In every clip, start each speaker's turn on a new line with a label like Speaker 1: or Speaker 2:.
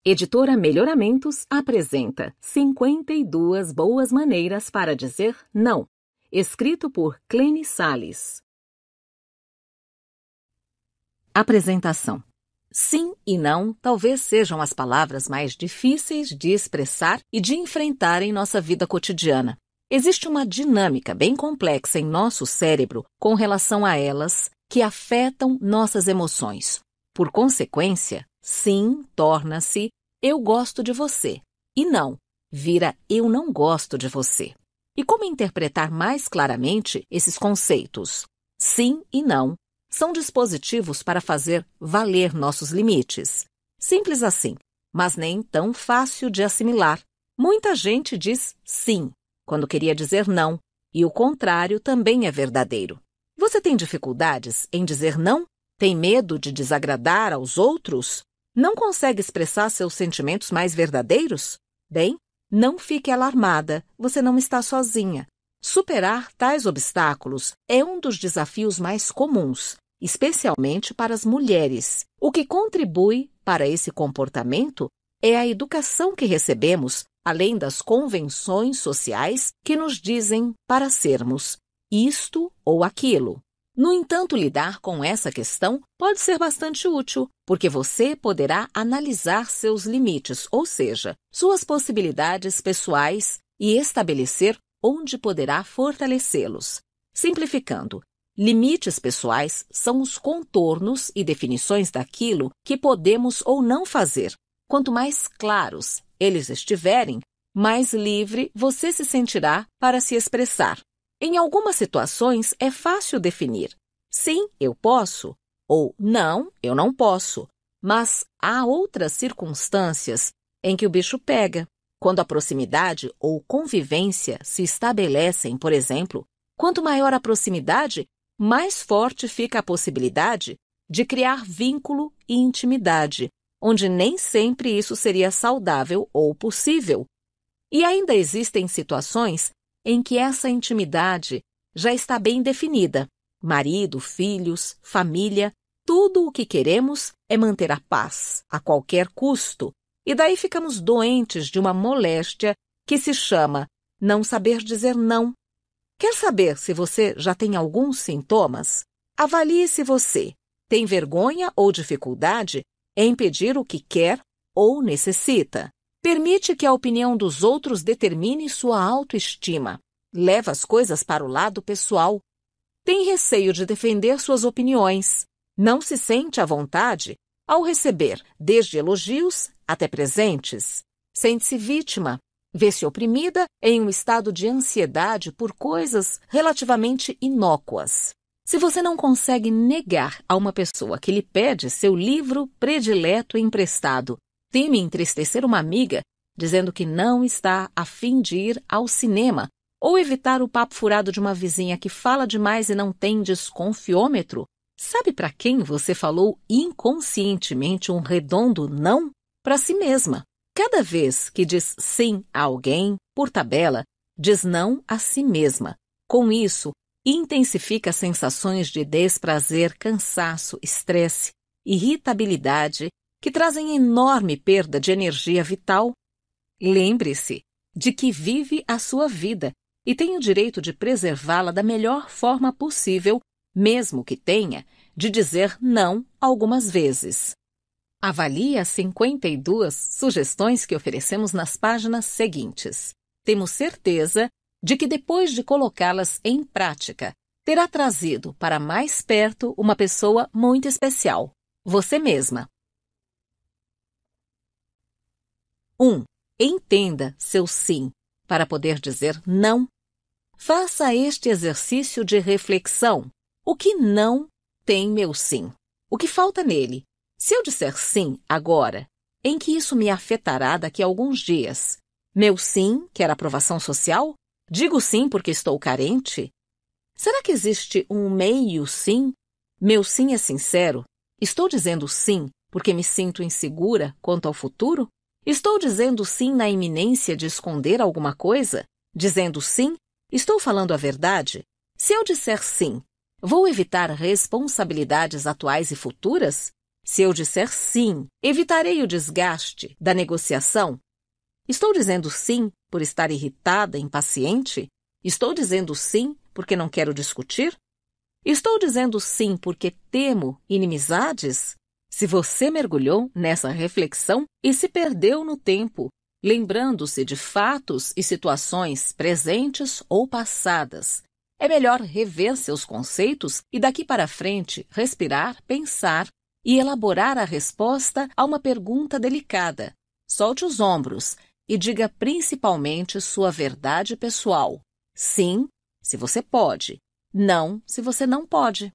Speaker 1: Editora Melhoramentos apresenta 52 boas maneiras para dizer não, escrito por Clene Salles. Apresentação. Sim e não talvez sejam as palavras mais difíceis de expressar e de enfrentar em nossa vida cotidiana. Existe uma dinâmica bem complexa em nosso cérebro com relação a elas que afetam nossas emoções. Por consequência, sim torna-se eu gosto de você e não vira eu não gosto de você. E como interpretar mais claramente esses conceitos? Sim e não são dispositivos para fazer valer nossos limites. Simples assim, mas nem tão fácil de assimilar. Muita gente diz sim quando queria dizer não, e o contrário também é verdadeiro. Você tem dificuldades em dizer não? Tem medo de desagradar aos outros? Não consegue expressar seus sentimentos mais verdadeiros? Bem, não fique alarmada, você não está sozinha. Superar tais obstáculos é um dos desafios mais comuns, especialmente para as mulheres. O que contribui para esse comportamento é a educação que recebemos, além das convenções sociais que nos dizem para sermos isto ou aquilo. No entanto, lidar com essa questão pode ser bastante útil, porque você poderá analisar seus limites, ou seja, suas possibilidades pessoais e estabelecer onde poderá fortalecê-los. Simplificando, limites pessoais são os contornos e definições daquilo que podemos ou não fazer. Quanto mais claros eles estiverem, mais livre você se sentirá para se expressar. Em algumas situações, é fácil definir sim, eu posso, ou não, eu não posso. Mas há outras circunstâncias em que o bicho pega. Quando a proximidade ou convivência se estabelecem, por exemplo, quanto maior a proximidade, mais forte fica a possibilidade de criar vínculo e intimidade, onde nem sempre isso seria saudável ou possível. E ainda existem situações em que essa intimidade já está bem definida. Marido, filhos, família, tudo o que queremos é manter a paz, a qualquer custo. E daí ficamos doentes de uma moléstia que se chama não saber dizer não. Quer saber se você já tem alguns sintomas? Avalie se você tem vergonha ou dificuldade em pedir o que quer ou necessita. Permite que a opinião dos outros determine sua autoestima. Leva as coisas para o lado pessoal. Tem receio de defender suas opiniões. Não se sente à vontade ao receber desde elogios até presentes. Sente-se vítima. Vê-se oprimida em um estado de ansiedade por coisas relativamente inócuas. Se você não consegue negar a uma pessoa que lhe pede seu livro predileto emprestado, teme entristecer uma amiga dizendo que não está a fim de ir ao cinema, ou evitar o papo furado de uma vizinha que fala demais e não tem desconfiômetro, sabe para quem você falou inconscientemente um redondo não? Para si mesma. Cada vez que diz sim a alguém, por tabela, diz não a si mesma. Com isso, intensifica as sensações de desprazer, cansaço, estresse, irritabilidade, que trazem enorme perda de energia vital. Lembre-se de que vive a sua vida e tem o direito de preservá-la da melhor forma possível, mesmo que tenha de dizer não algumas vezes. Avalie as 52 sugestões que oferecemos nas páginas seguintes. Temos certeza de que depois de colocá-las em prática, terá trazido para mais perto uma pessoa muito especial, você mesma. 1. Entenda seu sim para poder dizer não. Faça este exercício de reflexão. O que não tem meu sim? O que falta nele? Se eu disser sim agora, em que isso me afetará daqui a alguns dias? Meu sim quer aprovação social? Digo sim porque estou carente? Será que existe um meio sim? Meu sim é sincero? Estou dizendo sim porque me sinto insegura quanto ao futuro? Estou dizendo sim na iminência de esconder alguma coisa? Dizendo sim, estou falando a verdade? Se eu disser sim, vou evitar responsabilidades atuais e futuras? Se eu disser sim, evitarei o desgaste da negociação? Estou dizendo sim por estar irritada, impaciente? Estou dizendo sim porque não quero discutir? Estou dizendo sim porque temo inimizades? Se você mergulhou nessa reflexão e se perdeu no tempo, lembrando-se de fatos e situações presentes ou passadas, é melhor rever seus conceitos e daqui para frente respirar, pensar e elaborar a resposta a uma pergunta delicada. Solte os ombros e diga principalmente sua verdade pessoal. Sim, se você pode. Não, se você não pode.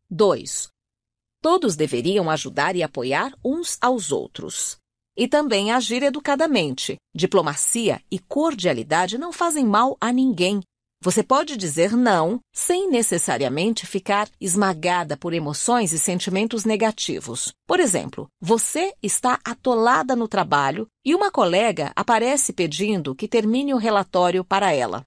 Speaker 1: 2. Todos deveriam ajudar e apoiar uns aos outros. E também agir educadamente. Diplomacia e cordialidade não fazem mal a ninguém. Você pode dizer não sem necessariamente ficar esmagada por emoções e sentimentos negativos. Por exemplo, você está atolada no trabalho e uma colega aparece pedindo que termine o relatório para ela.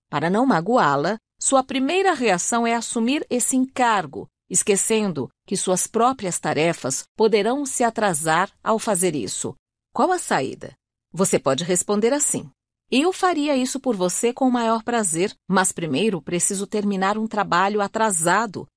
Speaker 1: Para não magoá-la, sua primeira reação é assumir esse encargo, esquecendo que suas próprias tarefas poderão se atrasar ao fazer isso. Qual a saída? Você pode responder assim: eu faria isso por você com o maior prazer, mas primeiro preciso terminar um trabalho atrasado.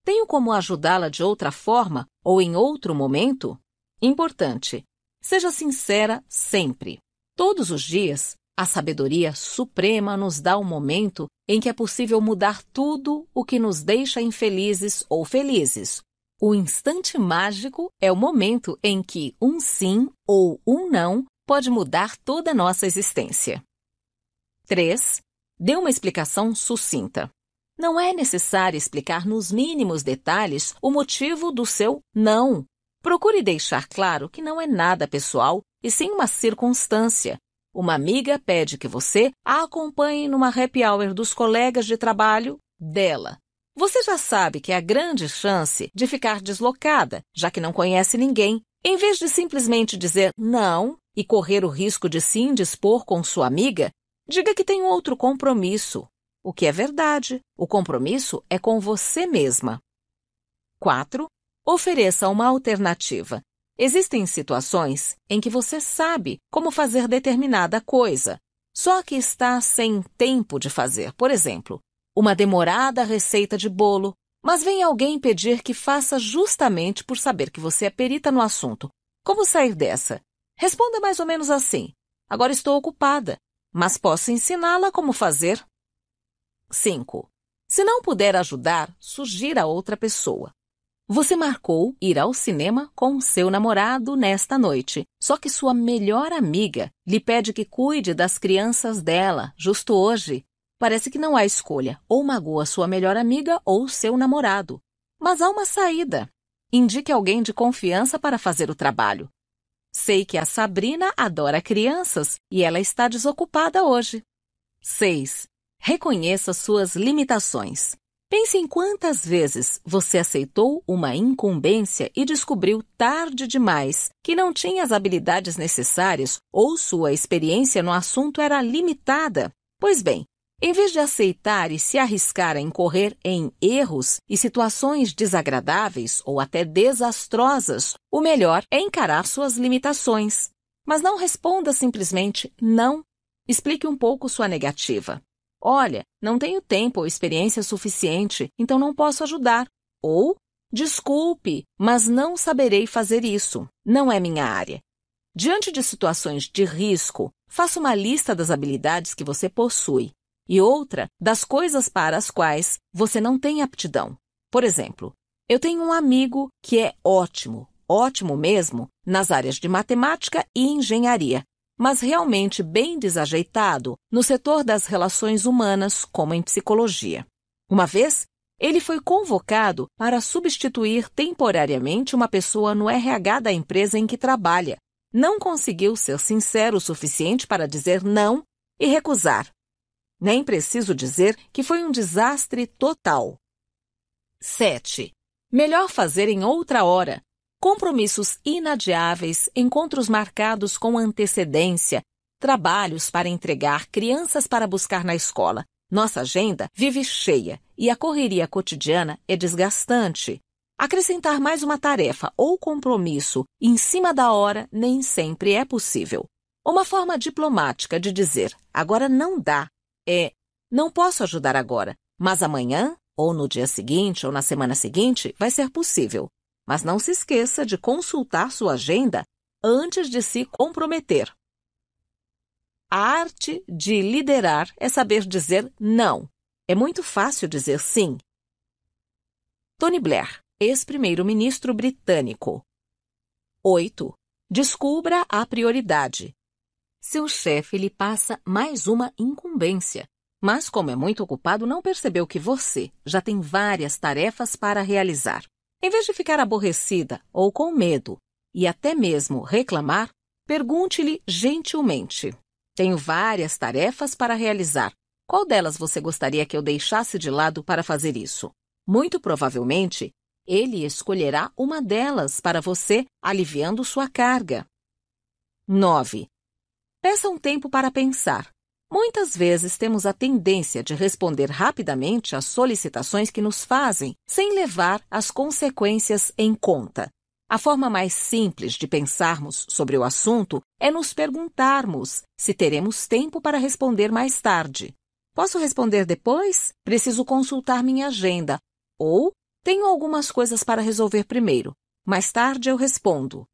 Speaker 1: Tenho como ajudá-la de outra forma ou em outro momento? Importante: seja sincera sempre. Todos os dias, a sabedoria suprema nos dá um momento em que é possível mudar tudo o que nos deixa infelizes ou felizes. O instante mágico é o momento em que um sim ou um não pode mudar toda a nossa existência. 3. Dê uma explicação sucinta. Não é necessário explicar nos mínimos detalhes o motivo do seu não. Procure deixar claro que não é nada pessoal e sim uma circunstância. Uma amiga pede que você a acompanhe numa happy hour dos colegas de trabalho dela. Você já sabe que há grande chance de ficar deslocada, já que não conhece ninguém. Em vez de simplesmente dizer não e correr o risco de se indispor com sua amiga, diga que tem outro compromisso. O que é verdade, o compromisso é com você mesma. 4. Ofereça uma alternativa. Existem situações em que você sabe como fazer determinada coisa, só que está sem tempo de fazer. Por exemplo, uma demorada receita de bolo, mas vem alguém pedir que faça justamente por saber que você é perita no assunto. Como sair dessa? Responda mais ou menos assim: agora estou ocupada, mas posso ensiná-la como fazer. 5. Se não puder ajudar, sugira outra pessoa. Você marcou ir ao cinema com seu namorado nesta noite, só que sua melhor amiga lhe pede que cuide das crianças dela, justo hoje. Parece que não há escolha, ou magoa sua melhor amiga ou seu namorado. Mas há uma saída. Indique alguém de confiança para fazer o trabalho. Sei que a Sabrina adora crianças e ela está desocupada hoje. 6. Reconheça suas limitações. Pense em quantas vezes você aceitou uma incumbência e descobriu tarde demais que não tinha as habilidades necessárias ou sua experiência no assunto era limitada. Pois bem, em vez de aceitar e se arriscar a incorrer em erros e situações desagradáveis ou até desastrosas, o melhor é encarar suas limitações. Mas não responda simplesmente não. Explique um pouco sua negativa. Olha, não tenho tempo ou experiência suficiente, então não posso ajudar. Ou, desculpe, mas não saberei fazer isso. Não é minha área. Diante de situações de risco, faça uma lista das habilidades que você possui e outra das coisas para as quais você não tem aptidão. Por exemplo, eu tenho um amigo que é ótimo mesmo, nas áreas de matemática e engenharia, mas realmente bem desajeitado no setor das relações humanas, como em psicologia. Uma vez, ele foi convocado para substituir temporariamente uma pessoa no RH da empresa em que trabalha. Não conseguiu ser sincero o suficiente para dizer não e recusar. Nem preciso dizer que foi um desastre total. 7. Melhor fazer em outra hora. Compromissos inadiáveis, encontros marcados com antecedência, trabalhos para entregar, crianças para buscar na escola. Nossa agenda vive cheia e a correria cotidiana é desgastante. Acrescentar mais uma tarefa ou compromisso em cima da hora nem sempre é possível. Uma forma diplomática de dizer agora não dá é não posso ajudar agora, mas amanhã, ou no dia seguinte, ou na semana seguinte, vai ser possível. Mas não se esqueça de consultar sua agenda antes de se comprometer. A arte de liderar é saber dizer não. É muito fácil dizer sim. Tony Blair, ex-primeiro-ministro britânico. 8. Descubra a prioridade. Seu chefe lhe passa mais uma incumbência, mas como é muito ocupado, não percebeu que você já tem várias tarefas para realizar. Em vez de ficar aborrecida ou com medo e até mesmo reclamar, pergunte-lhe gentilmente: tenho várias tarefas para realizar. Qual delas você gostaria que eu deixasse de lado para fazer isso? Muito provavelmente, ele escolherá uma delas para você, aliviando sua carga. 9. Peça um tempo para pensar. Muitas vezes temos a tendência de responder rapidamente às solicitações que nos fazem, sem levar as consequências em conta. A forma mais simples de pensarmos sobre o assunto é nos perguntarmos se teremos tempo para responder mais tarde. Posso responder depois? Preciso consultar minha agenda. Ou tenho algumas coisas para resolver primeiro. Mais tarde eu respondo.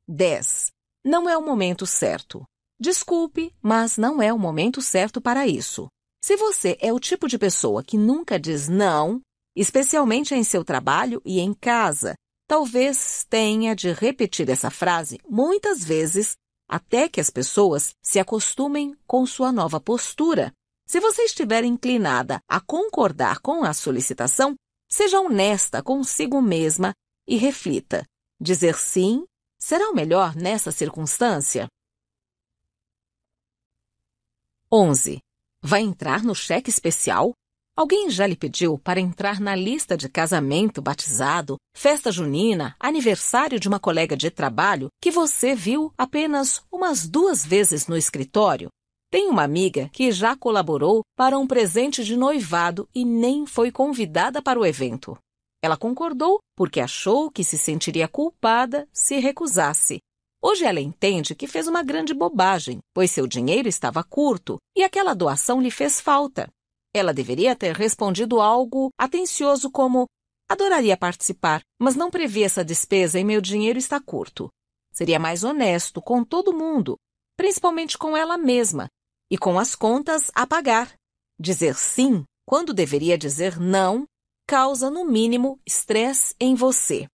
Speaker 1: 10. Não é o momento certo. Desculpe, mas não é o momento certo para isso. Se você é o tipo de pessoa que nunca diz não, especialmente em seu trabalho e em casa, talvez tenha de repetir essa frase muitas vezes até que as pessoas se acostumem com sua nova postura. Se você estiver inclinada a concordar com a solicitação, seja honesta consigo mesma e reflita. Dizer sim será o melhor nessa circunstância? 11. Vai entrar no cheque especial? Alguém já lhe pediu para entrar na lista de casamento, batizado, festa junina, aniversário de uma colega de trabalho que você viu apenas umas 2 vezes no escritório? Tem uma amiga que já colaborou para um presente de noivado e nem foi convidada para o evento. Ela concordou porque achou que se sentiria culpada se recusasse. Hoje ela entende que fez uma grande bobagem, pois seu dinheiro estava curto e aquela doação lhe fez falta. Ela deveria ter respondido algo atencioso como: adoraria participar, mas não previ essa despesa e meu dinheiro está curto. Seria mais honesto com todo mundo, principalmente com ela mesma, e com as contas a pagar. Dizer sim, quando deveria dizer não, causa no mínimo estresse em você.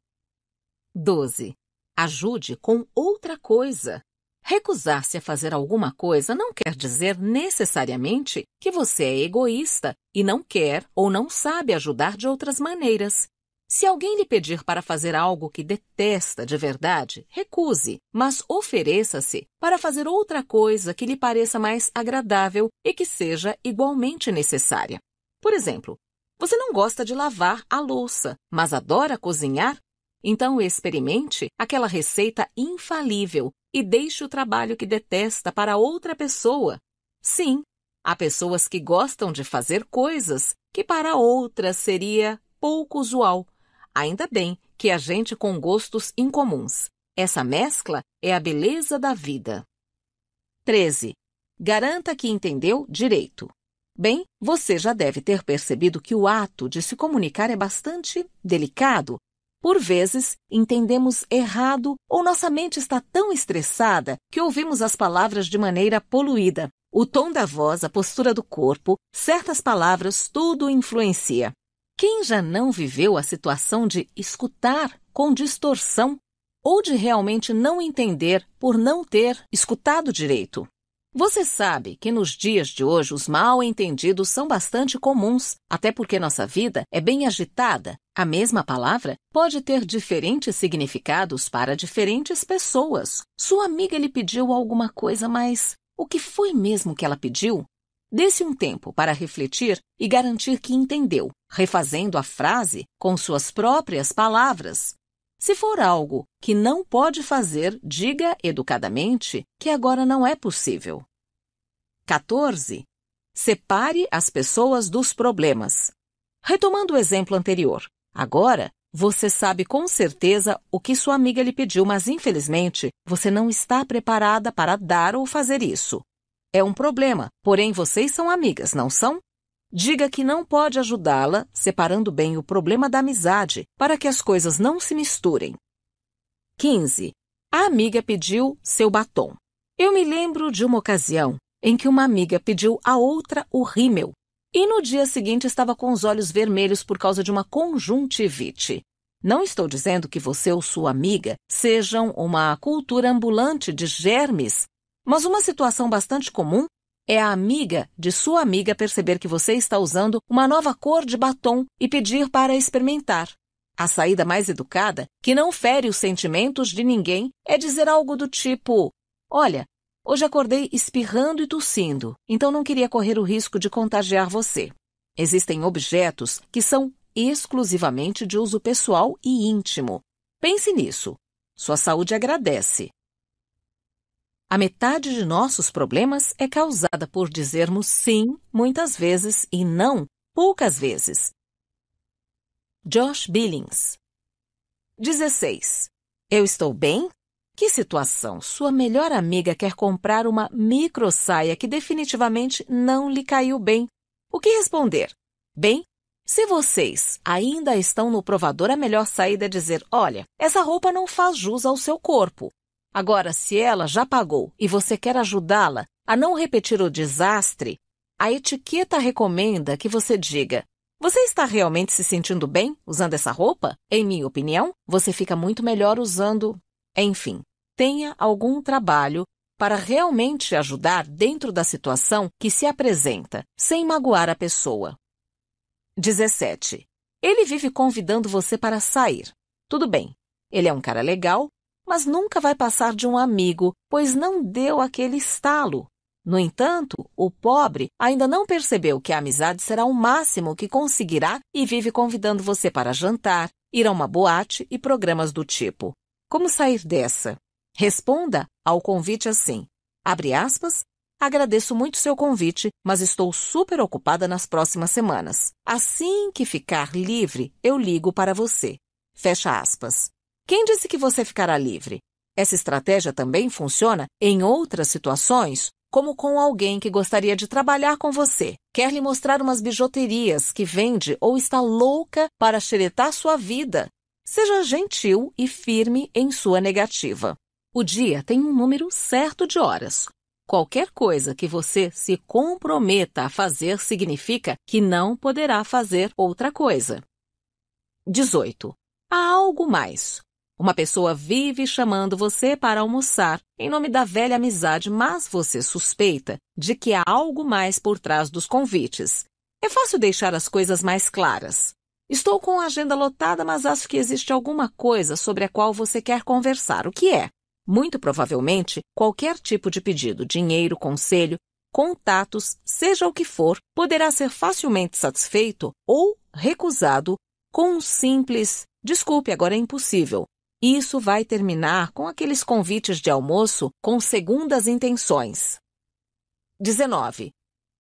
Speaker 1: 12. Ajude com outra coisa. Recusar-se a fazer alguma coisa não quer dizer necessariamente que você é egoísta e não quer ou não sabe ajudar de outras maneiras. Se alguém lhe pedir para fazer algo que detesta de verdade, recuse, mas ofereça-se para fazer outra coisa que lhe pareça mais agradável e que seja igualmente necessária. Por exemplo, você não gosta de lavar a louça, mas adora cozinhar? Então experimente aquela receita infalível e deixe o trabalho que detesta para outra pessoa. Sim, há pessoas que gostam de fazer coisas que para outras seria pouco usual. Ainda bem que há gente com gostos incomuns. Essa mescla é a beleza da vida. 13. Garanta que entendeu direito. Bem, você já deve ter percebido que o ato de se comunicar é bastante delicado. Por vezes, entendemos errado ou nossa mente está tão estressada que ouvimos as palavras de maneira poluída. O tom da voz, a postura do corpo, certas palavras, tudo influencia. Quem já não viveu a situação de escutar com distorção ou de realmente não entender por não ter escutado direito? Você sabe que nos dias de hoje os mal-entendidos são bastante comuns, até porque nossa vida é bem agitada. A mesma palavra pode ter diferentes significados para diferentes pessoas. Sua amiga lhe pediu alguma coisa, mas o que foi mesmo que ela pediu? Dê-se um tempo para refletir e garantir que entendeu, refazendo a frase com suas próprias palavras. Se for algo que não pode fazer, diga educadamente que agora não é possível. 14. Separe as pessoas dos problemas. Retomando o exemplo anterior, agora Você sabe com certeza o que sua amiga lhe pediu, mas infelizmente você não está preparada para dar ou fazer isso. É um problema, porém vocês são amigas, não são? Diga que não pode ajudá-la, separando bem o problema da amizade, para que as coisas não se misturem. 15. A amiga pediu seu batom. Eu me lembro de uma ocasião em que uma amiga pediu a outra o rímel e no dia seguinte estava com os olhos vermelhos por causa de uma conjuntivite. Não estou dizendo que você ou sua amiga sejam uma cultura ambulante de germes, mas uma situação bastante comum é a amiga de sua amiga perceber que você está usando uma nova cor de batom e pedir para experimentar. A saída mais educada, que não fere os sentimentos de ninguém, é dizer algo do tipo: olha, hoje acordei espirrando e tossindo, então não queria correr o risco de contagiar você. Existem objetos que são exclusivamente de uso pessoal e íntimo. Pense nisso. Sua saúde agradece. A metade de nossos problemas é causada por dizermos sim muitas vezes e não poucas vezes. Josh Billings. 16. Eu estou bem? Que situação! Sua melhor amiga quer comprar uma microsaia que definitivamente não lhe caiu bem. O que responder? Bem, se vocês ainda estão no provador, a melhor saída é dizer: olha, essa roupa não faz jus ao seu corpo. Agora, se ela já pagou e você quer ajudá-la a não repetir o desastre, a etiqueta recomenda que você diga: você está realmente se sentindo bem usando essa roupa? Em minha opinião, você fica muito melhor usando... Enfim, tenha algum trabalho para realmente ajudar dentro da situação que se apresenta, sem magoar a pessoa. 17. Ele vive convidando você para sair. Tudo bem, ele é um cara legal, mas nunca vai passar de um amigo, pois não deu aquele estalo. No entanto, o pobre ainda não percebeu que a amizade será o máximo que conseguirá e vive convidando você para jantar, ir a uma boate e programas do tipo. Como sair dessa? Responda ao convite assim, abre aspas, agradeço muito seu convite, mas estou super ocupada nas próximas semanas. Assim que ficar livre, eu ligo para você. Fecha aspas. Quem disse que você ficará livre? Essa estratégia também funciona em outras situações, como com alguém que gostaria de trabalhar com você, quer lhe mostrar umas bijuterias que vende ou está louca para xeretar sua vida. Seja gentil e firme em sua negativa. O dia tem um número certo de horas. Qualquer coisa que você se comprometa a fazer significa que não poderá fazer outra coisa. 18. Há algo mais. Uma pessoa vive chamando você para almoçar em nome da velha amizade, mas você suspeita de que há algo mais por trás dos convites. É fácil deixar as coisas mais claras. Estou com a agenda lotada, mas acho que existe alguma coisa sobre a qual você quer conversar. O que é? Muito provavelmente, qualquer tipo de pedido, dinheiro, conselho, contatos, seja o que for, poderá ser facilmente satisfeito ou recusado com um simples "desculpe, agora é impossível". Isso vai terminar com aqueles convites de almoço com segundas intenções. 19.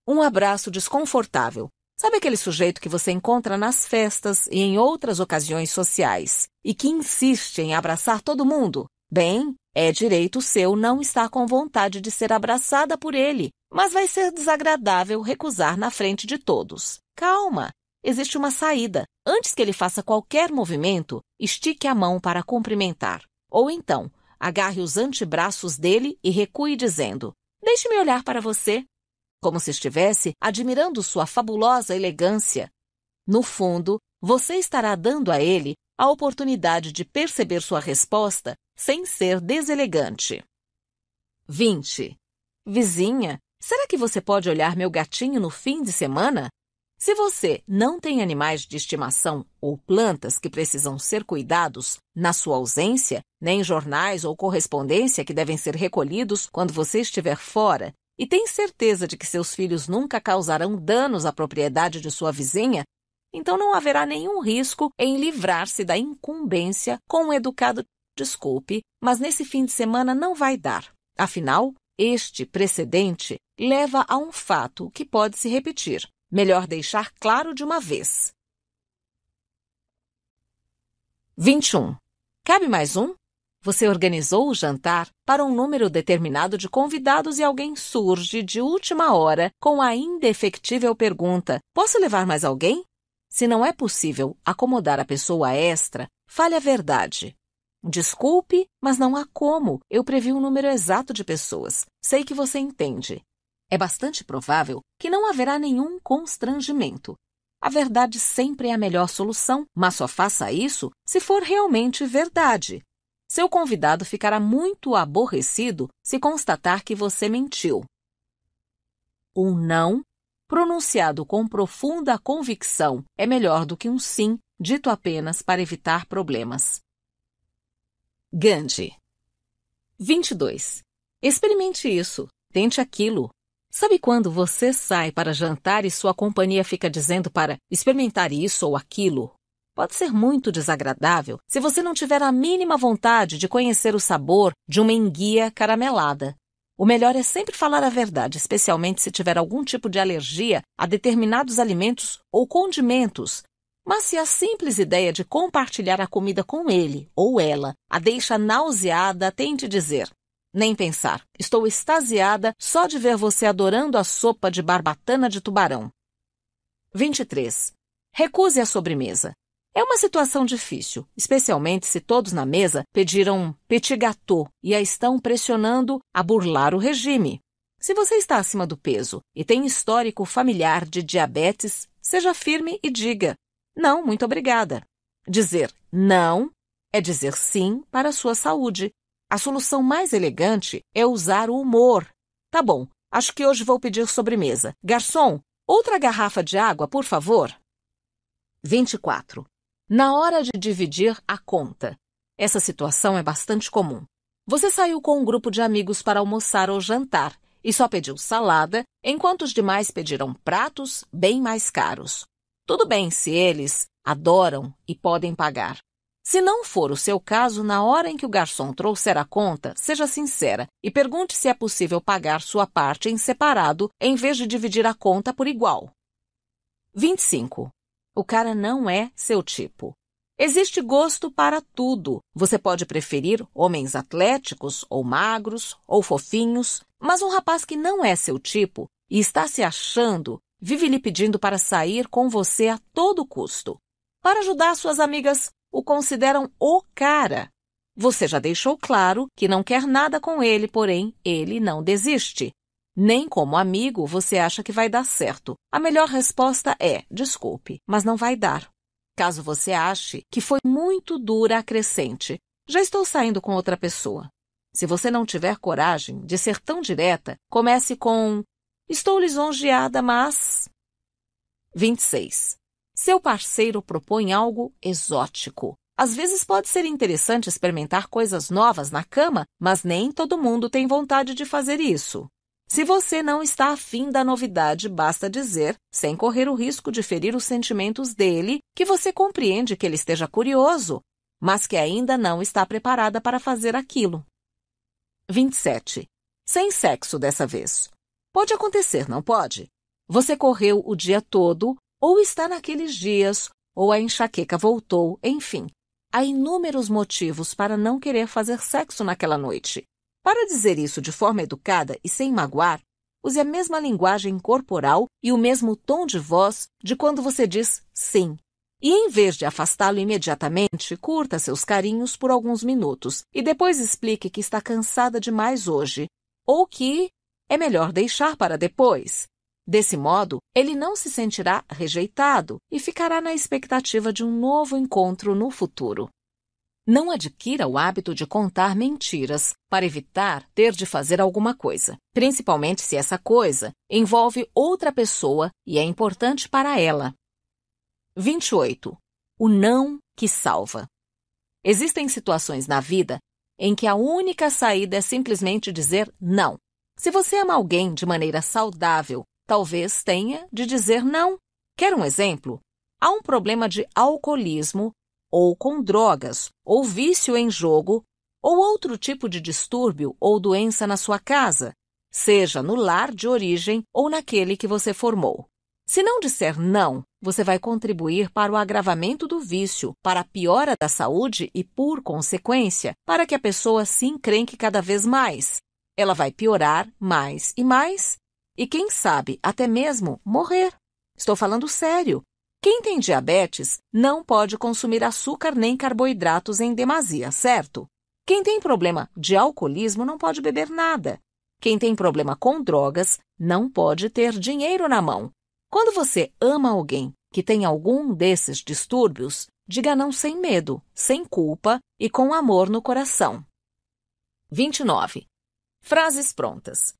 Speaker 1: Um abraço desconfortável. Sabe aquele sujeito que você encontra nas festas e em outras ocasiões sociais e que insiste em abraçar todo mundo? Bem, é direito seu não estar com vontade de ser abraçada por ele, mas vai ser desagradável recusar na frente de todos. Calma! Existe uma saída. Antes que ele faça qualquer movimento, estique a mão para cumprimentar. Ou então, agarre os antebraços dele e recue dizendo: deixe-me olhar para você. Como se estivesse admirando sua fabulosa elegância. No fundo, você estará dando a ele a oportunidade de perceber sua resposta sem ser deselegante. 20. Vizinha, será que você pode olhar meu gatinho no fim de semana? Se você não tem animais de estimação ou plantas que precisam ser cuidados na sua ausência, nem jornais ou correspondência que devem ser recolhidos quando você estiver fora, e tem certeza de que seus filhos nunca causarão danos à propriedade de sua vizinha, então não haverá nenhum risco em livrar-se da incumbência com um educado "desculpe, mas nesse fim de semana não vai dar". Afinal, este precedente leva a um fato que pode se repetir. Melhor deixar claro de uma vez. 21. Cabe mais um? Você organizou o jantar para um número determinado de convidados e alguém surge de última hora com a indefectível pergunta: posso levar mais alguém? Se não é possível acomodar a pessoa extra, fale a verdade. Desculpe, mas não há como. Eu previ um número exato de pessoas. Sei que você entende. É bastante provável que não haverá nenhum constrangimento. A verdade sempre é a melhor solução, mas só faça isso se for realmente verdade. Seu convidado ficará muito aborrecido se constatar que você mentiu. Um não, pronunciado com profunda convicção, é melhor do que um sim, dito apenas para evitar problemas. Gandhi. 22. Experimente isso. Tente aquilo. Sabe quando você sai para jantar e sua companhia fica dizendo para experimentar isso ou aquilo? Pode ser muito desagradável se você não tiver a mínima vontade de conhecer o sabor de uma enguia caramelada. O melhor é sempre falar a verdade, especialmente se tiver algum tipo de alergia a determinados alimentos ou condimentos. Mas se a simples ideia de compartilhar a comida com ele ou ela a deixa nauseada, tente dizer: nem pensar, estou extasiada só de ver você adorando a sopa de barbatana de tubarão. 23. Recuse a sobremesa. É uma situação difícil, especialmente se todos na mesa pediram petit gâteau e a estão pressionando a burlar o regime. Se você está acima do peso e tem histórico familiar de diabetes, seja firme e diga: não, muito obrigada. Dizer não é dizer sim para a sua saúde. A solução mais elegante é usar o humor. Tá bom, acho que hoje vou pedir sobremesa. Garçom, outra garrafa de água, por favor. 24. Na hora de dividir a conta. Essa situação é bastante comum. Você saiu com um grupo de amigos para almoçar ou jantar e só pediu salada, enquanto os demais pediram pratos bem mais caros. Tudo bem se eles adoram e podem pagar. Se não for o seu caso, na hora em que o garçom trouxer a conta, seja sincera e pergunte se é possível pagar sua parte em separado em vez de dividir a conta por igual. 25. O cara não é seu tipo. Existe gosto para tudo. Você pode preferir homens atléticos, ou magros, ou fofinhos, mas um rapaz que não é seu tipo e está se achando, vive lhe pedindo para sair com você a todo custo. Para ajudar suas amigas, o consideram o cara. Você já deixou claro que não quer nada com ele, porém, ele não desiste. Nem como amigo você acha que vai dar certo. A melhor resposta é: desculpe, mas não vai dar. Caso você ache que foi muito dura, acrescente: já estou saindo com outra pessoa. Se você não tiver coragem de ser tão direta, comece com: estou lisonjeada, mas... 26. Seu parceiro propõe algo exótico. Às vezes pode ser interessante experimentar coisas novas na cama, mas nem todo mundo tem vontade de fazer isso. Se você não está afim da novidade, basta dizer, sem correr o risco de ferir os sentimentos dele, que você compreende que ele esteja curioso, mas que ainda não está preparada para fazer aquilo. 27. Sem sexo dessa vez. Pode acontecer, não pode? Você correu o dia todo, ou está naqueles dias, ou a enxaqueca voltou, enfim. Há inúmeros motivos para não querer fazer sexo naquela noite. Para dizer isso de forma educada e sem magoar, use a mesma linguagem corporal e o mesmo tom de voz de quando você diz sim. E em vez de afastá-lo imediatamente, curta seus carinhos por alguns minutos e depois explique que está cansada demais hoje, ou que é melhor deixar para depois. Desse modo, ele não se sentirá rejeitado e ficará na expectativa de um novo encontro no futuro. Não adquira o hábito de contar mentiras para evitar ter de fazer alguma coisa, principalmente se essa coisa envolve outra pessoa e é importante para ela. 28. O não que salva. Existem situações na vida em que a única saída é simplesmente dizer não. Se você ama alguém de maneira saudável, talvez tenha de dizer não. Quer um exemplo? Há um problema de alcoolismo, ou com drogas, ou vício em jogo, ou outro tipo de distúrbio ou doença na sua casa, seja no lar de origem ou naquele que você formou. Se não disser não, você vai contribuir para o agravamento do vício, para a piora da saúde e, por consequência, para que a pessoa se encrenque cada vez mais. Ela vai piorar mais e, quem sabe, até mesmo morrer. Estou falando sério. Quem tem diabetes não pode consumir açúcar nem carboidratos em demasia, certo? Quem tem problema de alcoolismo não pode beber nada. Quem tem problema com drogas não pode ter dinheiro na mão. Quando você ama alguém que tem algum desses distúrbios, diga não sem medo, sem culpa e com amor no coração. 29. Frases prontas.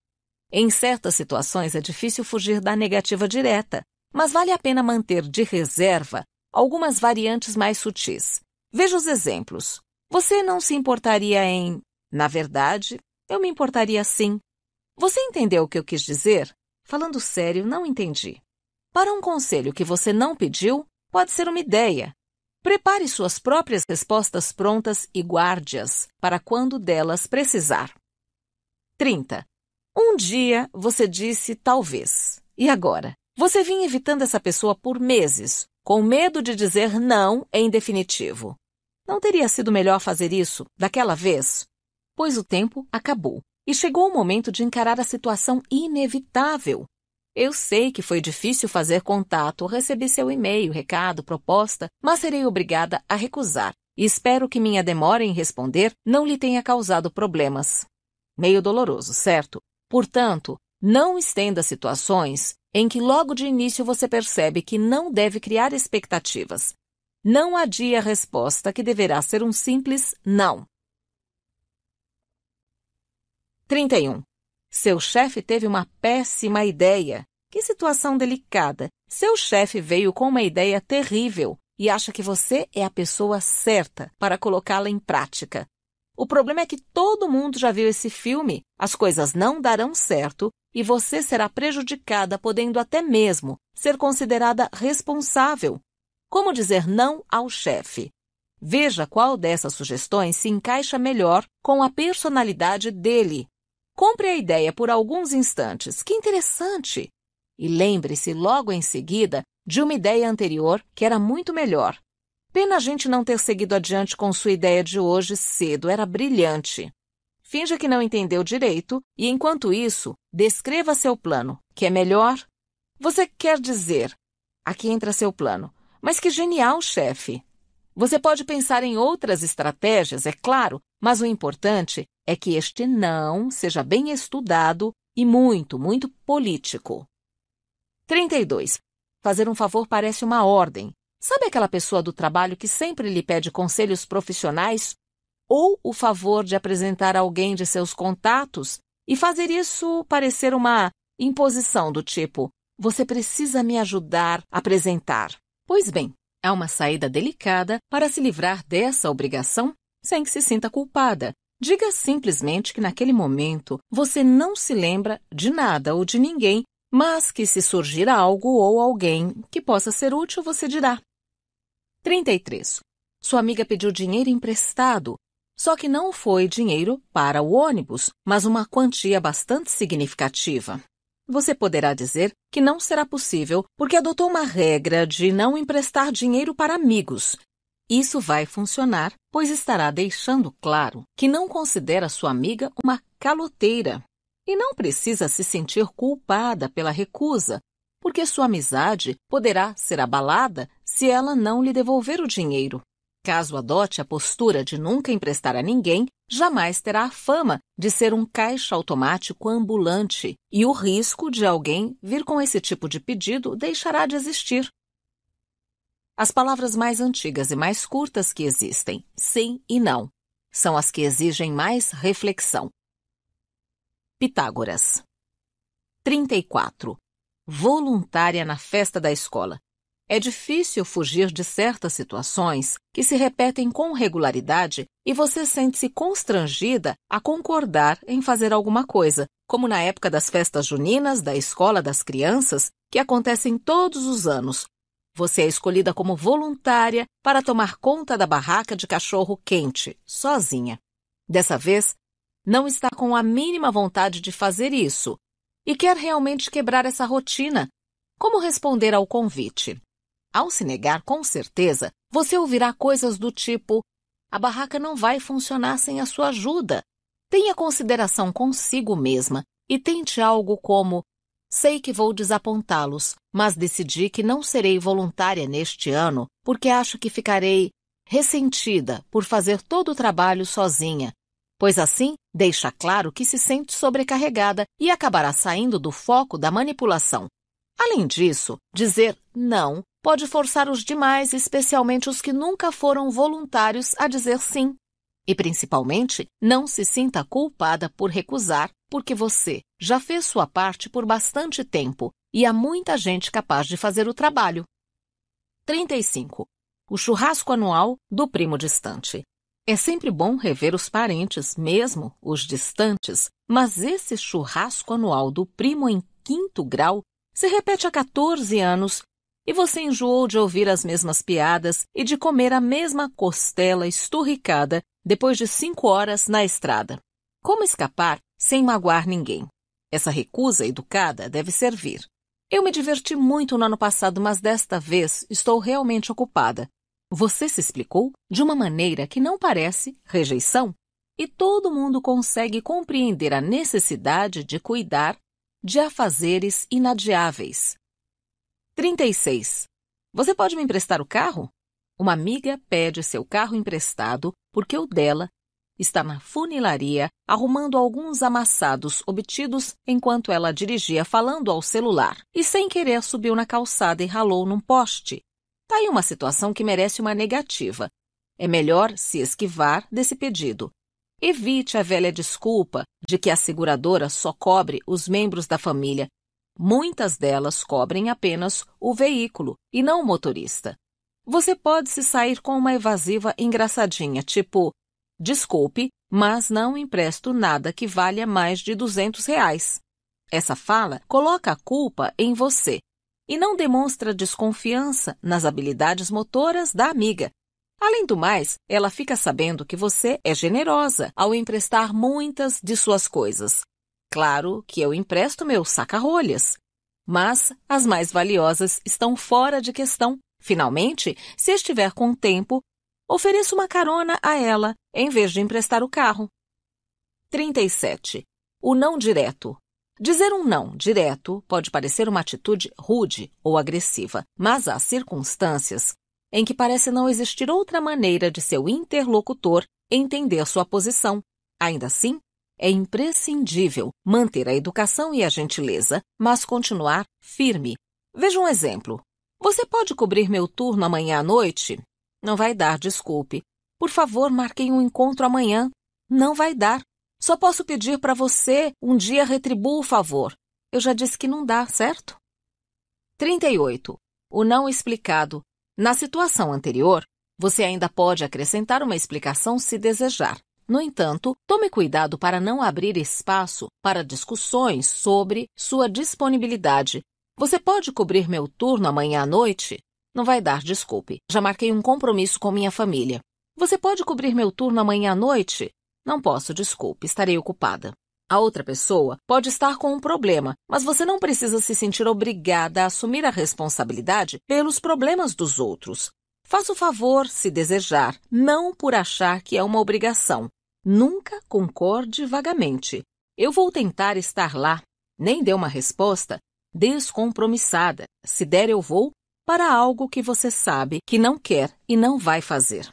Speaker 1: Em certas situações é difícil fugir da negativa direta, mas vale a pena manter de reserva algumas variantes mais sutis. Veja os exemplos. Você não se importaria em... Na verdade, eu me importaria sim. Você entendeu o que eu quis dizer? Falando sério, não entendi. Para um conselho que você não pediu, pode ser uma ideia. Prepare suas próprias respostas prontas e guarde-as para quando delas precisar. 30. Um dia você disse talvez. E agora? Você vinha evitando essa pessoa por meses, com medo de dizer não em definitivo. Não teria sido melhor fazer isso daquela vez? Pois o tempo acabou e chegou o momento de encarar a situação inevitável. Eu sei que foi difícil fazer contato, recebi seu e-mail, recado, proposta, mas serei obrigada a recusar e espero que minha demora em responder não lhe tenha causado problemas. Meio doloroso, certo? Portanto, não estenda situações em que logo de início você percebe que não deve criar expectativas. Não adie a resposta que deverá ser um simples não. 31. Seu chefe teve uma péssima ideia. Que situação delicada. Seu chefe veio com uma ideia terrível e acha que você é a pessoa certa para colocá-la em prática. O problema é que todo mundo já viu esse filme. As coisas não darão certo e você será prejudicada, podendo até mesmo ser considerada responsável. Como dizer não ao chefe? Veja qual dessas sugestões se encaixa melhor com a personalidade dele. Compre a ideia por alguns instantes. Que interessante! E lembre-se logo em seguida de uma ideia anterior que era muito melhor. Pena a gente não ter seguido adiante com sua ideia de hoje cedo, era brilhante. Finja que não entendeu direito e, enquanto isso, descreva seu plano, que é melhor. Você quer dizer, aqui entra seu plano, mas que genial, chefe! Você pode pensar em outras estratégias, é claro, mas o importante é que este não seja bem estudado e muito, muito político. 32. Fazer um favor parece uma ordem. Sabe aquela pessoa do trabalho que sempre lhe pede conselhos profissionais? Ou o favor de apresentar alguém de seus contatos e fazer isso parecer uma imposição do tipo, você precisa me ajudar a apresentar. Pois bem, há uma saída delicada para se livrar dessa obrigação sem que se sinta culpada. Diga simplesmente que naquele momento você não se lembra de nada ou de ninguém, mas que se surgir algo ou alguém que possa ser útil, você dirá. 33. Sua amiga pediu dinheiro emprestado, só que não foi dinheiro para o ônibus, mas uma quantia bastante significativa. Você poderá dizer que não será possível porque adotou uma regra de não emprestar dinheiro para amigos. Isso vai funcionar, pois estará deixando claro que não considera sua amiga uma caloteira. E não precisa se sentir culpada pela recusa, porque sua amizade poderá ser abalada se ela não lhe devolver o dinheiro. Caso adote a postura de nunca emprestar a ninguém, jamais terá a fama de ser um caixa automático ambulante e o risco de alguém vir com esse tipo de pedido deixará de existir. As palavras mais antigas e mais curtas que existem, sim e não, são as que exigem mais reflexão. Pitágoras. 34. Voluntária na festa da escola. É difícil fugir de certas situações que se repetem com regularidade e você sente-se constrangida a concordar em fazer alguma coisa, como na época das festas juninas da escola das crianças, que acontecem todos os anos. Você é escolhida como voluntária para tomar conta da barraca de cachorro quente, sozinha. Dessa vez, não está com a mínima vontade de fazer isso e quer realmente quebrar essa rotina. Como responder ao convite? Ao se negar, com certeza, você ouvirá coisas do tipo: a barraca não vai funcionar sem a sua ajuda. Tenha consideração consigo mesma e tente algo como: sei que vou desapontá-los, mas decidi que não serei voluntária neste ano porque acho que ficarei ressentida por fazer todo o trabalho sozinha, pois assim deixa claro que se sente sobrecarregada e acabará saindo do foco da manipulação. Além disso, dizer não pode forçar os demais, especialmente os que nunca foram voluntários, a dizer sim. E, principalmente, não se sinta culpada por recusar, porque você já fez sua parte por bastante tempo e há muita gente capaz de fazer o trabalho. 35. O churrasco anual do primo distante. É sempre bom rever os parentes, mesmo os distantes, mas esse churrasco anual do primo em 5º grau se repete há 14 anos e você enjoou de ouvir as mesmas piadas e de comer a mesma costela esturricada depois de 5 horas na estrada. Como escapar sem magoar ninguém? Essa recusa educada deve servir. Eu me diverti muito no ano passado, mas desta vez estou realmente ocupada. Você se explicou de uma maneira que não parece rejeição, e todo mundo consegue compreender a necessidade de cuidar de afazeres inadiáveis. 36. Você pode me emprestar o carro? Uma amiga pede seu carro emprestado porque o dela está na funilaria arrumando alguns amassados obtidos enquanto ela dirigia falando ao celular e sem querer subiu na calçada e ralou num poste. Tá aí uma situação que merece uma negativa. É melhor se esquivar desse pedido. Evite a velha desculpa de que a seguradora só cobre os membros da família. Muitas delas cobrem apenas o veículo e não o motorista. Você pode se sair com uma evasiva engraçadinha, tipo: desculpe, mas não empresto nada que valha mais de R$ 200. Essa fala coloca a culpa em você e não demonstra desconfiança nas habilidades motoras da amiga. Além do mais, ela fica sabendo que você é generosa ao emprestar muitas de suas coisas. Claro que eu empresto meu saca-rolhas, mas as mais valiosas estão fora de questão. Finalmente, se estiver com tempo, ofereça uma carona a ela, em vez de emprestar o carro. 37. O não direto. Dizer um não direto pode parecer uma atitude rude ou agressiva, mas há circunstâncias em que parece não existir outra maneira de seu interlocutor entender sua posição. Ainda assim, é imprescindível manter a educação e a gentileza, mas continuar firme. Veja um exemplo. Você pode cobrir meu turno amanhã à noite? Não vai dar, desculpe. Por favor, marquem um encontro amanhã. Não vai dar. Só posso pedir para você um dia retribua o favor. Eu já disse que não dá, certo? 38. O não explicado. Na situação anterior, você ainda pode acrescentar uma explicação se desejar. No entanto, tome cuidado para não abrir espaço para discussões sobre sua disponibilidade. Você pode cobrir meu turno amanhã à noite? Não vai dar, desculpe. Já marquei um compromisso com minha família. Você pode cobrir meu turno amanhã à noite? Não posso, desculpe, estarei ocupada. A outra pessoa pode estar com um problema, mas você não precisa se sentir obrigada a assumir a responsabilidade pelos problemas dos outros. Faça o favor, se desejar, não por achar que é uma obrigação. Nunca concorde vagamente. Eu vou tentar estar lá. Nem dê uma resposta descompromissada. Se der, eu vou para algo que você sabe que não quer e não vai fazer.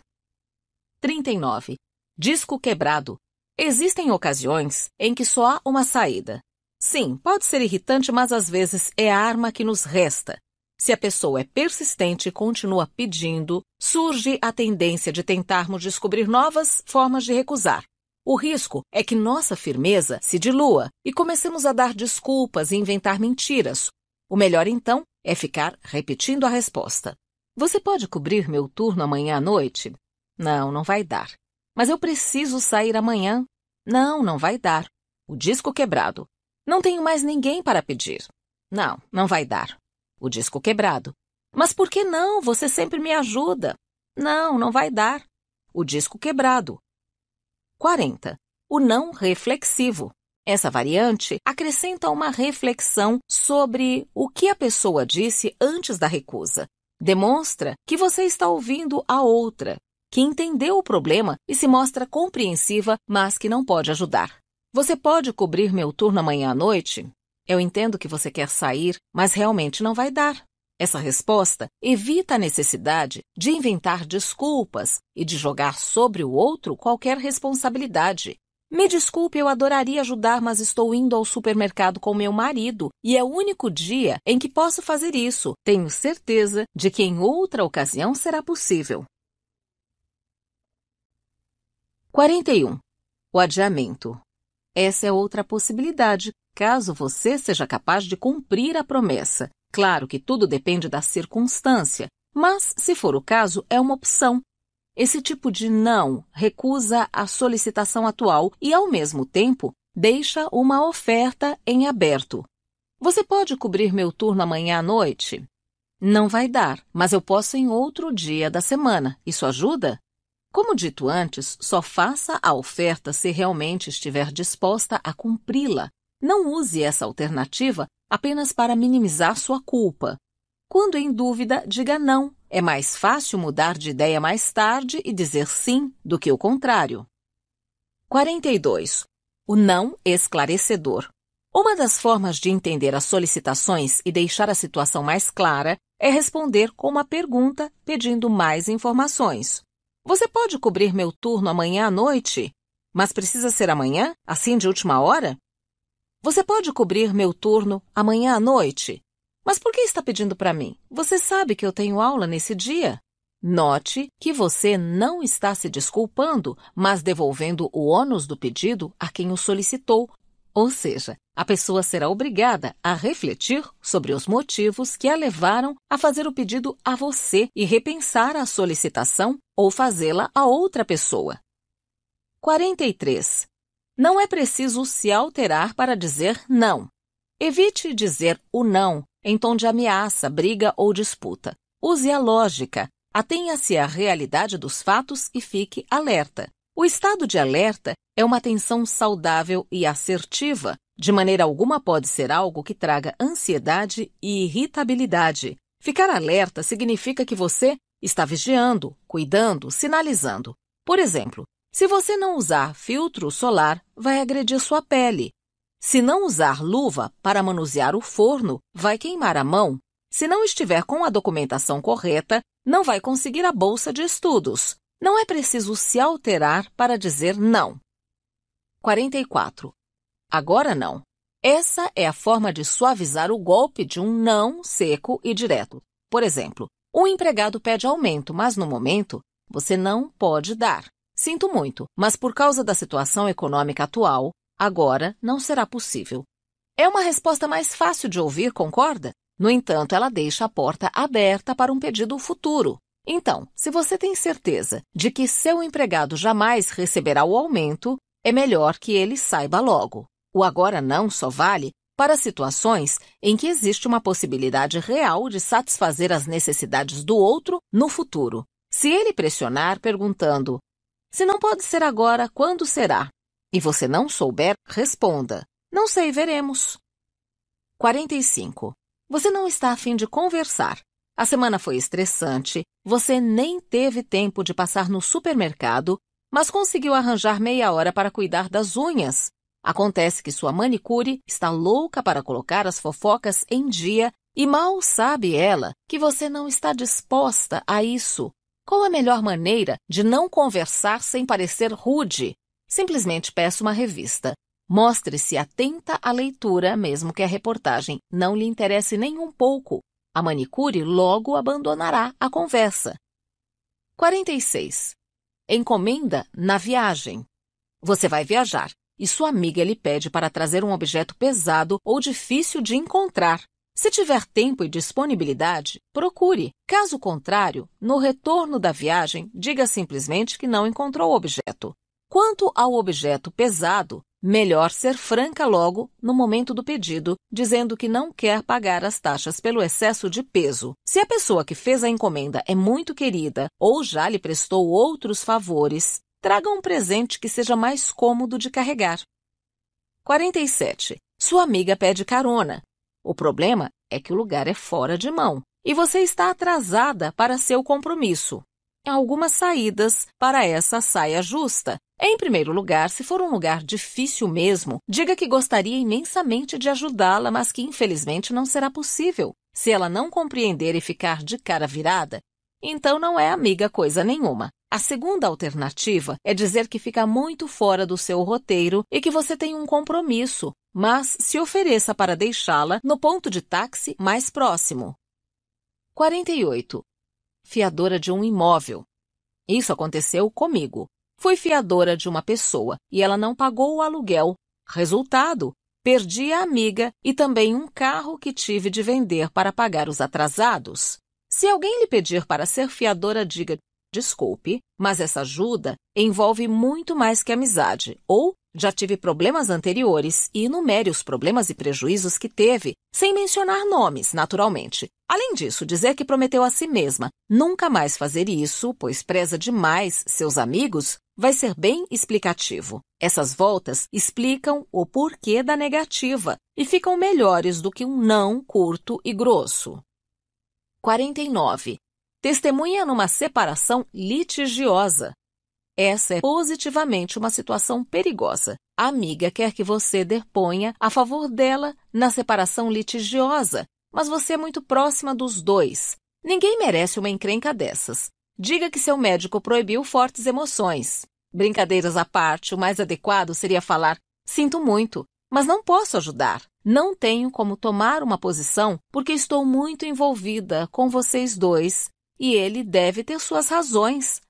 Speaker 1: 39. Disco quebrado. Existem ocasiões em que só há uma saída. Sim, pode ser irritante, mas às vezes é a arma que nos resta. Se a pessoa é persistente e continua pedindo, surge a tendência de tentarmos descobrir novas formas de recusar. O risco é que nossa firmeza se dilua e comecemos a dar desculpas e inventar mentiras. O melhor, então, é ficar repetindo a resposta. Você pode cobrir meu turno amanhã à noite? Não, não vai dar. Mas eu preciso sair amanhã. Não, não vai dar. O disco quebrado. Não tenho mais ninguém para pedir. Não, não vai dar. O disco quebrado. Mas por que não? Você sempre me ajuda. Não, não vai dar. O disco quebrado. 40. O não reflexivo. Essa variante acrescenta uma reflexão sobre o que a pessoa disse antes da recusa. Demonstra que você está ouvindo a outra, que entendeu o problema e se mostra compreensiva, mas que não pode ajudar. Você pode cobrir meu turno amanhã à noite? Eu entendo que você quer sair, mas realmente não vai dar. Essa resposta evita a necessidade de inventar desculpas e de jogar sobre o outro qualquer responsabilidade. Me desculpe, eu adoraria ajudar, mas estou indo ao supermercado com meu marido e é o único dia em que posso fazer isso. Tenho certeza de que em outra ocasião será possível. 41. O adiamento. Essa é outra possibilidade, caso você seja capaz de cumprir a promessa. Claro que tudo depende da circunstância, mas, se for o caso, é uma opção. Esse tipo de não recusa a solicitação atual e, ao mesmo tempo, deixa uma oferta em aberto. Você pode cobrir meu turno amanhã à noite? Não vai dar, mas eu posso em outro dia da semana. Isso ajuda? Como dito antes, só faça a oferta se realmente estiver disposta a cumpri-la. Não use essa alternativa apenas para minimizar sua culpa. Quando em dúvida, diga não. É mais fácil mudar de ideia mais tarde e dizer sim do que o contrário. 42. O não esclarecedor. Uma das formas de entender as solicitações e deixar a situação mais clara é responder com uma pergunta pedindo mais informações. Você pode cobrir meu turno amanhã à noite? Mas precisa ser amanhã, assim de última hora? Você pode cobrir meu turno amanhã à noite? Mas por que está pedindo para mim? Você sabe que eu tenho aula nesse dia? Note que você não está se desculpando, mas devolvendo o ônus do pedido a quem o solicitou. Ou seja, a pessoa será obrigada a refletir sobre os motivos que a levaram a fazer o pedido a você e repensar a solicitação ou fazê-la a outra pessoa. 43. Não é preciso se alterar para dizer não. Evite dizer o não em tom de ameaça, briga ou disputa. Use a lógica, atenha-se à realidade dos fatos e fique alerta. O estado de alerta é uma atenção saudável e assertiva. De maneira alguma pode ser algo que traga ansiedade e irritabilidade. Ficar alerta significa que você está vigiando, cuidando, sinalizando. Por exemplo, se você não usar filtro solar, vai agredir sua pele. Se não usar luva para manusear o forno, vai queimar a mão. Se não estiver com a documentação correta, não vai conseguir a bolsa de estudos. Não é preciso se alterar para dizer não. 44. Agora não. Essa é a forma de suavizar o golpe de um não seco e direto. Por exemplo, o empregado pede aumento, mas no momento você não pode dar. Sinto muito, mas por causa da situação econômica atual, agora não será possível. É uma resposta mais fácil de ouvir, concorda? No entanto, ela deixa a porta aberta para um pedido futuro. Então, se você tem certeza de que seu empregado jamais receberá o aumento, é melhor que ele saiba logo. O agora não só vale para situações em que existe uma possibilidade real de satisfazer as necessidades do outro no futuro. Se ele pressionar perguntando, se não pode ser agora, quando será? E você não souber, responda, não sei, veremos. 45. Você não está a fim de conversar. A semana foi estressante, você nem teve tempo de passar no supermercado, mas conseguiu arranjar meia hora para cuidar das unhas. Acontece que sua manicure está louca para colocar as fofocas em dia e mal sabe ela que você não está disposta a isso. Qual a melhor maneira de não conversar sem parecer rude? Simplesmente peça uma revista. Mostre-se atenta à leitura, mesmo que a reportagem não lhe interesse nem um pouco. A manicure logo abandonará a conversa. 46. Encomenda na viagem. Você vai viajar e sua amiga lhe pede para trazer um objeto pesado ou difícil de encontrar. Se tiver tempo e disponibilidade, procure. Caso contrário, no retorno da viagem, diga simplesmente que não encontrou o objeto. Quanto ao objeto pesado, melhor ser franca logo no momento do pedido, dizendo que não quer pagar as taxas pelo excesso de peso. Se a pessoa que fez a encomenda é muito querida ou já lhe prestou outros favores, traga um presente que seja mais cômodo de carregar. 47. Sua amiga pede carona. O problema é que o lugar é fora de mão e você está atrasada para seu compromisso. Há algumas saídas para essa saia justa. Em primeiro lugar, se for um lugar difícil mesmo, diga que gostaria imensamente de ajudá-la, mas que infelizmente não será possível. Se ela não compreender e ficar de cara virada, então não é amiga coisa nenhuma. A segunda alternativa é dizer que fica muito fora do seu roteiro e que você tem um compromisso, mas se ofereça para deixá-la no ponto de táxi mais próximo. 48. Fiadora de um imóvel. Isso aconteceu comigo. Fui fiadora de uma pessoa e ela não pagou o aluguel. Resultado, perdi a amiga e também um carro que tive de vender para pagar os atrasados. Se alguém lhe pedir para ser fiadora, diga: desculpe, mas essa ajuda envolve muito mais que amizade. Ou, já tive problemas anteriores e enumere os problemas e prejuízos que teve, sem mencionar nomes, naturalmente. Além disso, dizer que prometeu a si mesma nunca mais fazer isso, pois preza demais seus amigos, vai ser bem explicativo. Essas voltas explicam o porquê da negativa e ficam melhores do que um não curto e grosso. 49. Testemunha numa separação litigiosa. Essa é positivamente uma situação perigosa. A amiga quer que você deponha a favor dela na separação litigiosa, mas você é muito próxima dos dois. Ninguém merece uma encrenca dessas. Diga que seu médico proibiu fortes emoções. Brincadeiras à parte, o mais adequado seria falar: sinto muito, mas não posso ajudar. Não tenho como tomar uma posição porque estou muito envolvida com vocês dois e ele deve ter suas razões.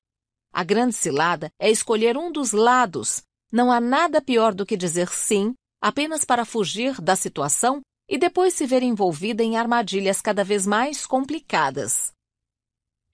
Speaker 1: A grande cilada é escolher um dos lados. Não há nada pior do que dizer sim apenas para fugir da situação e depois se ver envolvida em armadilhas cada vez mais complicadas.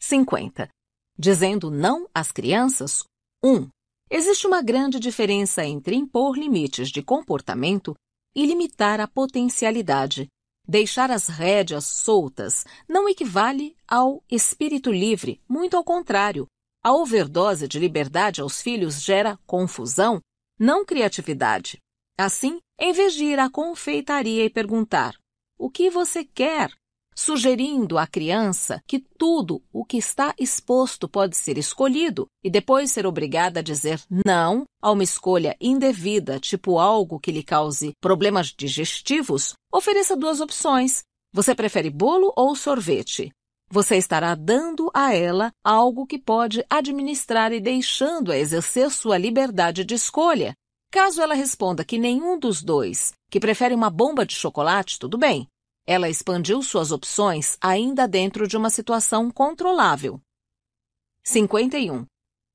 Speaker 1: 50. Dizendo não às crianças. 1. Existe uma grande diferença entre impor limites de comportamento e limitar a potencialidade. Deixar as rédeas soltas não equivale ao espírito livre, muito ao contrário. A overdose de liberdade aos filhos gera confusão, não criatividade. Assim, em vez de ir à confeitaria e perguntar: o que você quer? Sugerindo à criança que tudo o que está exposto pode ser escolhido e depois ser obrigada a dizer não a uma escolha indevida, tipo algo que lhe cause problemas digestivos, ofereça duas opções. Você prefere bolo ou sorvete? Você estará dando a ela algo que pode administrar e deixando-a exercer sua liberdade de escolha. Caso ela responda que nenhum dos dois, que prefere uma bomba de chocolate, tudo bem. Ela expandiu suas opções ainda dentro de uma situação controlável. 51.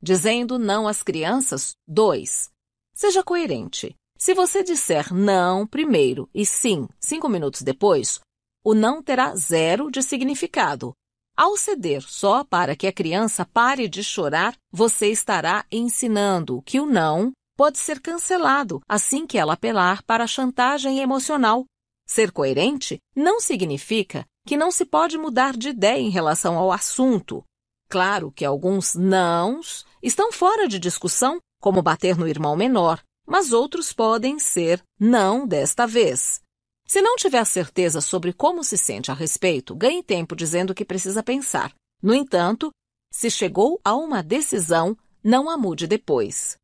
Speaker 1: Dizendo não às crianças. 2. Seja coerente. Se você disser não primeiro e sim 5 minutos depois, o não terá zero de significado. Ao ceder só para que a criança pare de chorar, você estará ensinando que o não pode ser cancelado assim que ela apelar para a chantagem emocional. Ser coerente não significa que não se pode mudar de ideia em relação ao assunto. Claro que alguns nãos estão fora de discussão, como bater no irmão menor, mas outros podem ser não desta vez. Se não tiver certeza sobre como se sente a respeito, ganhe tempo dizendo que precisa pensar. No entanto, se chegou a uma decisão, não a mude depois.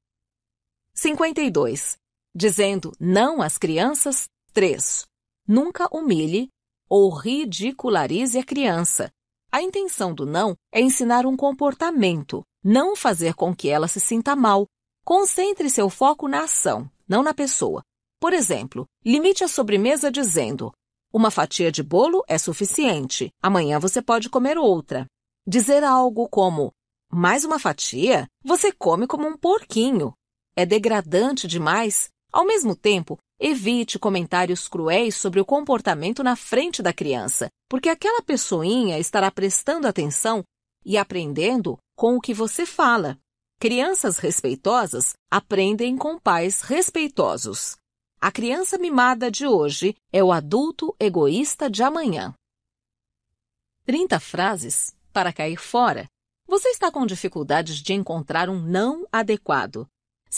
Speaker 1: 52. Dizendo não às crianças. 3. Nunca humilhe ou ridicularize a criança. A intenção do não é ensinar um comportamento, não fazer com que ela se sinta mal. Concentre seu foco na ação, não na pessoa. Por exemplo, limite a sobremesa dizendo: uma fatia de bolo é suficiente, amanhã você pode comer outra. Dizer algo como: mais uma fatia? Você come como um porquinho. É degradante demais. Ao mesmo tempo, evite comentários cruéis sobre o comportamento na frente da criança, porque aquela pessoinha estará prestando atenção e aprendendo com o que você fala. Crianças respeitosas aprendem com pais respeitosos. A criança mimada de hoje é o adulto egoísta de amanhã. 30 frases para cair fora. Você está com dificuldades de encontrar um não adequado.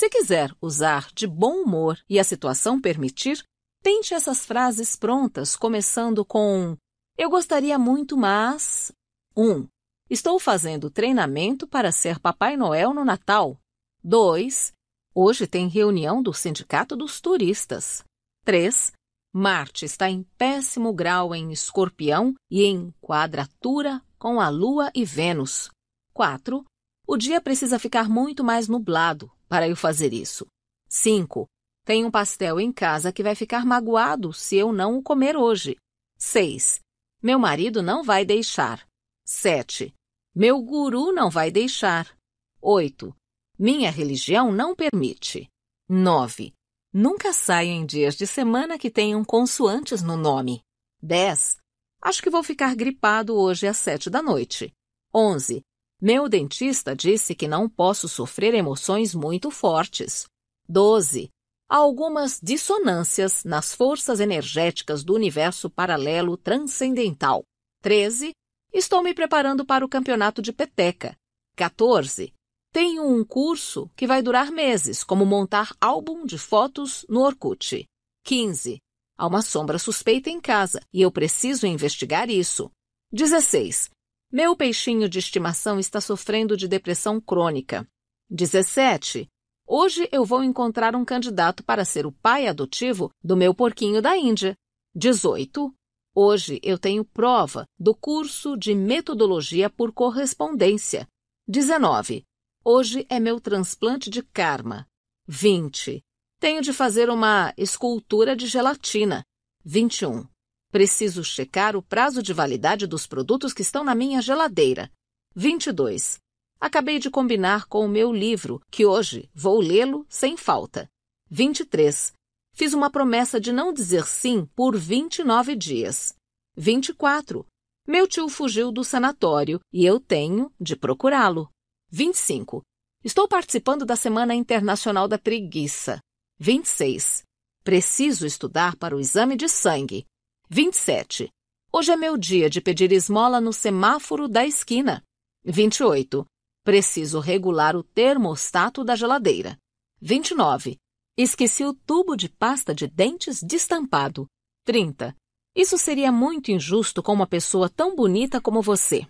Speaker 1: Se quiser usar de bom humor e a situação permitir, tente essas frases prontas, começando com: eu gostaria muito, mas... 1. Estou fazendo treinamento para ser Papai Noel no Natal. 2. Hoje tem reunião do Sindicato dos Turistas. 3. Marte está em péssimo grau em Escorpião e em quadratura com a Lua e Vênus. 4. O dia precisa ficar muito mais nublado para eu fazer isso. 5. Tem um pastel em casa que vai ficar magoado se eu não o comer hoje. 6. Meu marido não vai deixar. 7. Meu guru não vai deixar. 8. Minha religião não permite. 9. Nunca saio em dias de semana que tenham consoantes no nome. 10. Acho que vou ficar gripado hoje às 7 da noite. 11. Meu dentista disse que não posso sofrer emoções muito fortes. 12. Há algumas dissonâncias nas forças energéticas do universo paralelo transcendental. 13. Estou me preparando para o campeonato de peteca. 14. Tenho um curso que vai durar meses, como montar álbum de fotos no Orkut. 15. Há uma sombra suspeita em casa e eu preciso investigar isso. 16. Meu peixinho de estimação está sofrendo de depressão crônica. 17. Hoje eu vou encontrar um candidato para ser o pai adotivo do meu porquinho da Índia. 18. Hoje eu tenho prova do curso de metodologia por correspondência. 19. Hoje é meu transplante de karma. 20. Tenho de fazer uma escultura de gelatina. 21. Preciso checar o prazo de validade dos produtos que estão na minha geladeira. 22. Acabei de combinar com o meu livro, que hoje vou lê-lo sem falta. 23. Fiz uma promessa de não dizer sim por 29 dias. 24. Meu tio fugiu do sanatório e eu tenho de procurá-lo. 25. Estou participando da Semana Internacional da Preguiça. 26. Preciso estudar para o exame de sangue. 27. Hoje é meu dia de pedir esmola no semáforo da esquina. 28. Preciso regular o termostato da geladeira. 29. Esqueci o tubo de pasta de dentes destampado. 30. Isso seria muito injusto com uma pessoa tão bonita como você.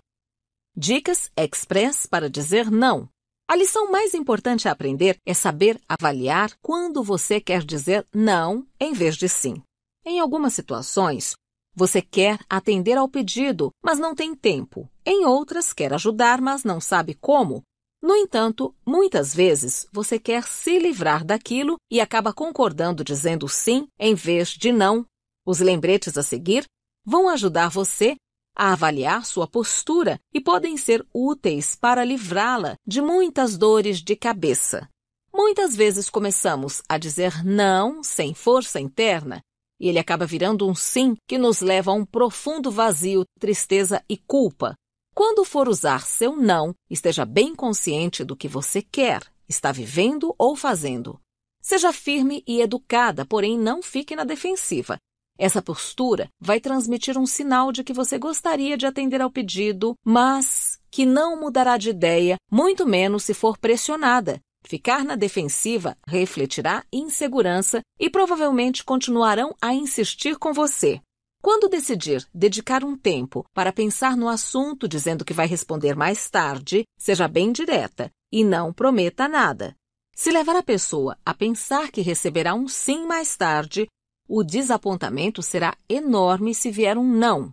Speaker 1: Dicas express para dizer não. A lição mais importante a aprender é saber avaliar quando você quer dizer não em vez de sim. Em algumas situações, você quer atender ao pedido, mas não tem tempo. Em outras, quer ajudar, mas não sabe como. No entanto, muitas vezes, você quer se livrar daquilo e acaba concordando dizendo sim em vez de não. Os lembretes a seguir vão ajudar você a avaliar sua postura e podem ser úteis para livrá-la de muitas dores de cabeça. Muitas vezes começamos a dizer não sem força interna e ele acaba virando um sim que nos leva a um profundo vazio, tristeza e culpa. Quando for usar seu não, esteja bem consciente do que você quer, está vivendo ou fazendo. Seja firme e educada, porém não fique na defensiva. Essa postura vai transmitir um sinal de que você gostaria de atender ao pedido, mas que não mudará de ideia, muito menos se for pressionada. Ficar na defensiva refletirá insegurança e provavelmente continuarão a insistir com você. Quando decidir dedicar um tempo para pensar no assunto dizendo que vai responder mais tarde, seja bem direta e não prometa nada. Se levar a pessoa a pensar que receberá um sim mais tarde, o desapontamento será enorme se vier um não.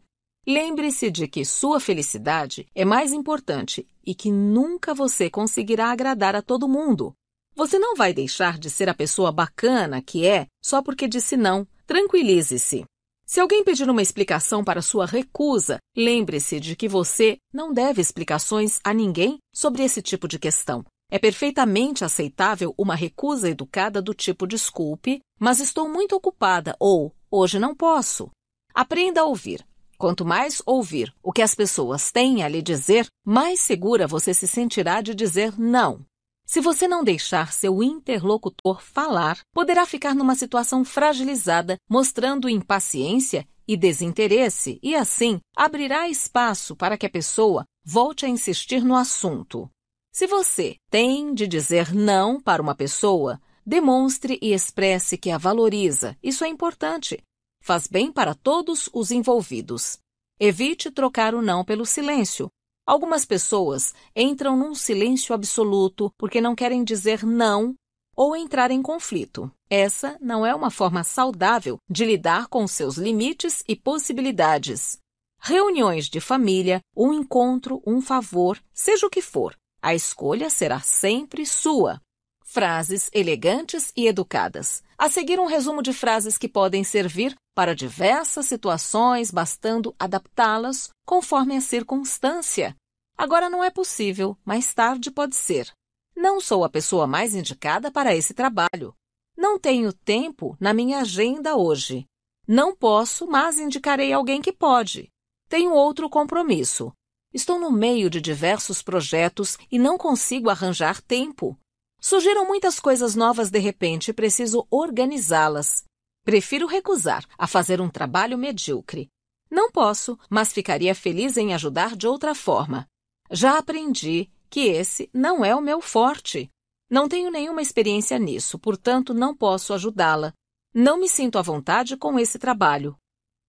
Speaker 1: Lembre-se de que sua felicidade é mais importante e que nunca você conseguirá agradar a todo mundo. Você não vai deixar de ser a pessoa bacana que é só porque disse não. Tranquilize-se. Se alguém pedir uma explicação para sua recusa, lembre-se de que você não deve explicações a ninguém sobre esse tipo de questão. É perfeitamente aceitável uma recusa educada do tipo desculpe, mas estou muito ocupada ou hoje não posso. Aprenda a ouvir. Quanto mais ouvir o que as pessoas têm a lhe dizer, mais segura você se sentirá de dizer não. Se você não deixar seu interlocutor falar, poderá ficar numa situação fragilizada, mostrando impaciência e desinteresse, e assim abrirá espaço para que a pessoa volte a insistir no assunto. Se você tem de dizer não para uma pessoa, demonstre e expresse que a valoriza. Isso é importante. Faz bem para todos os envolvidos. Evite trocar o não pelo silêncio. Algumas pessoas entram num silêncio absoluto porque não querem dizer não ou entrar em conflito. Essa não é uma forma saudável de lidar com seus limites e possibilidades. Reuniões de família, um encontro, um favor, seja o que for, a escolha será sempre sua. Frases elegantes e educadas. A seguir, um resumo de frases que podem servir para diversas situações, bastando adaptá-las conforme a circunstância. Agora não é possível, mais tarde pode ser. Não sou a pessoa mais indicada para esse trabalho. Não tenho tempo na minha agenda hoje. Não posso, mas indicarei alguém que pode. Tenho outro compromisso. Estou no meio de diversos projetos e não consigo arranjar tempo. Surgiram muitas coisas novas de repente e preciso organizá-las. Prefiro recusar a fazer um trabalho medíocre. Não posso, mas ficaria feliz em ajudar de outra forma. Já aprendi que esse não é o meu forte. Não tenho nenhuma experiência nisso, portanto não posso ajudá-la. Não me sinto à vontade com esse trabalho.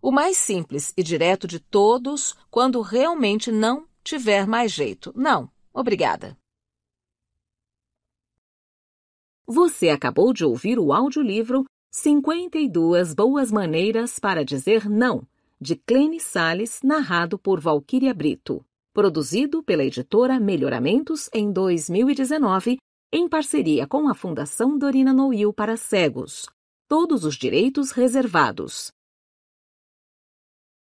Speaker 1: O mais simples e direto de todos, quando realmente não tiver mais jeito. Não, obrigada. Você acabou de ouvir o audiolivro 52 Boas Maneiras para Dizer Não, de Clene Sales, narrado por Valquíria Brito. Produzido pela editora Melhoramentos em 2019, em parceria com a Fundação Dorina Noil para Cegos. Todos os direitos reservados.